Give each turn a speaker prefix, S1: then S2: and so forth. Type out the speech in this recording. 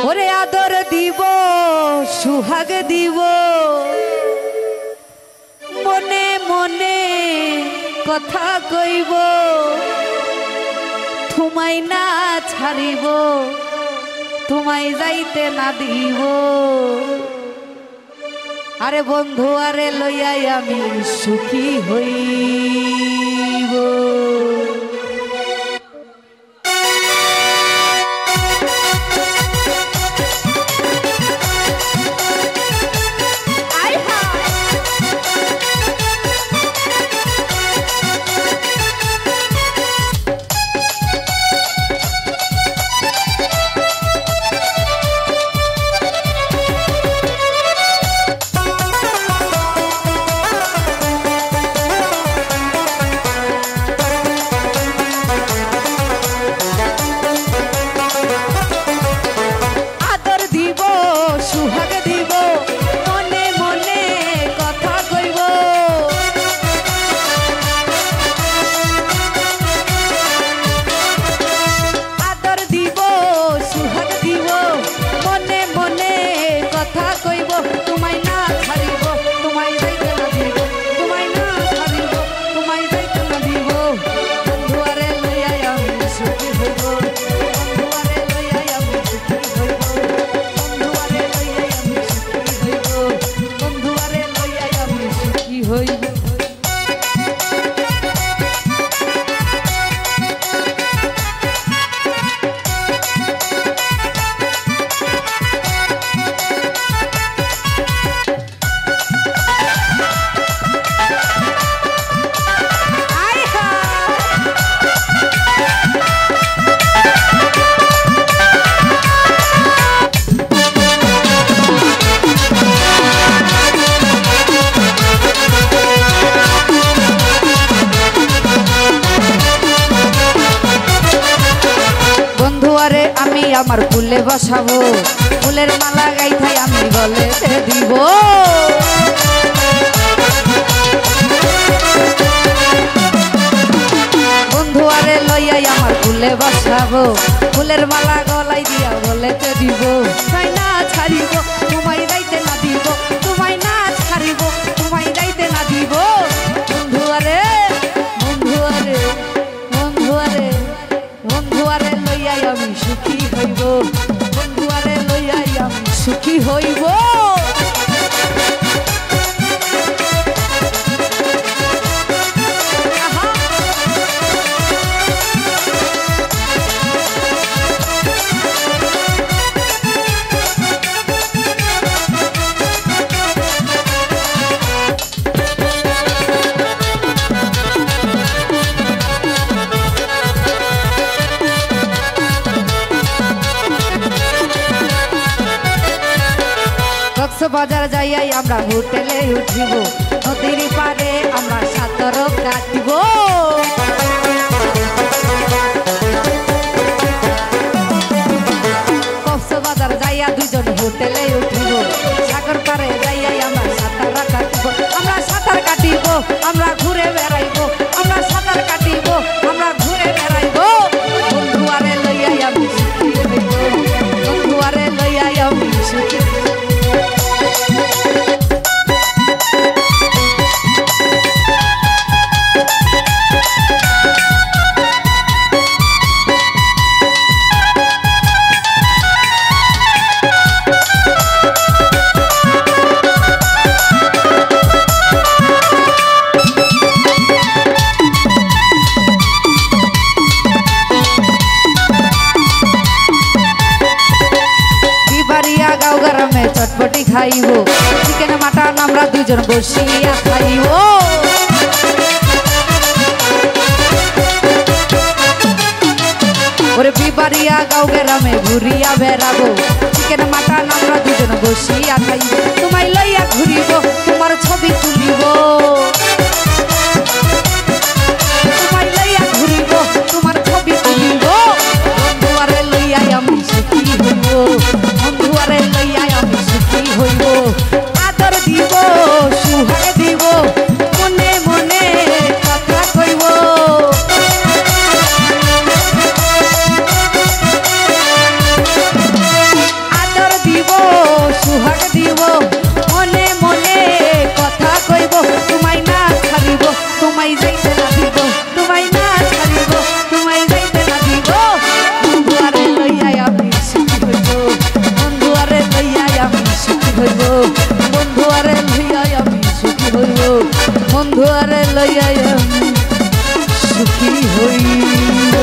S1: ওরে আদর দিব সুহাগ দিব মনে মনে কথা কইব তোমায় না ছাড়িব তোমায় যাইতে না দিব আরে বন্ধু আরে লইয়াই আমি সুখী হইব আমার ফুলে বসাবো ফুলের মালা গাইথাই আমি গলেতে দিব বন্ধু আরে লইয়াই আমার ফুলে বসাবো ফুলের মালা গলাই দিয়া গলেতে দিব তাই না ছাড়িব তোমায় যাইতে না দিব তোমায় না ছাড়িব তোমায় যাইতে না দিব বন্ধু আরে বন্ধু আরে বন্ধু আরে বন্ধু আরে লইয়াই আমি সুখী হইব বন্ধু আরে লইয়াই আমি সুখী হইব বাজার যাইয়াই আমরা হোটেলে উঠিব নদীর পারে আমরা সাঁতার কাটিব কক্সবাজার যাইয়া দুজন হোটেলে উঠিব সাগর পারে যাইয়াই আমরা সাঁতার কাটিব আমরা সাঁতার কাটিব আমরা ঘুরে বেড়াইব আমরা সাঁতার কাটিব আমরা ঘুরে বেড়াইব বন্ধু আরে লইয়াই আমি সুখী হইব বন্ধু আরে লইয়াই আমি সুখী চটপটি খাইব চিকেন মাটন আমরা দুজন বসিয়া খাইব ওরে বিবারিয়া গাঁও গ্রামে ঘুরিয়া বেড়াবো চিকেন মাটন আমরা দুজন বসিয়া খাইব তোমায় লইয়া ঘুরিব তোমার ছবি তুলিব তোমায় লইয়া ঘুরিব তোমার ছবি তুলিব বন্ধু আরে লইয়াই আমি সুখী হইব বন্ধু আরে লইয়াই আমি সুখী হইব আদর দিব সুহাগ দিব মনে মনে কথা কইব বন্ধু আরে লইয়া আমি সুখী হইব।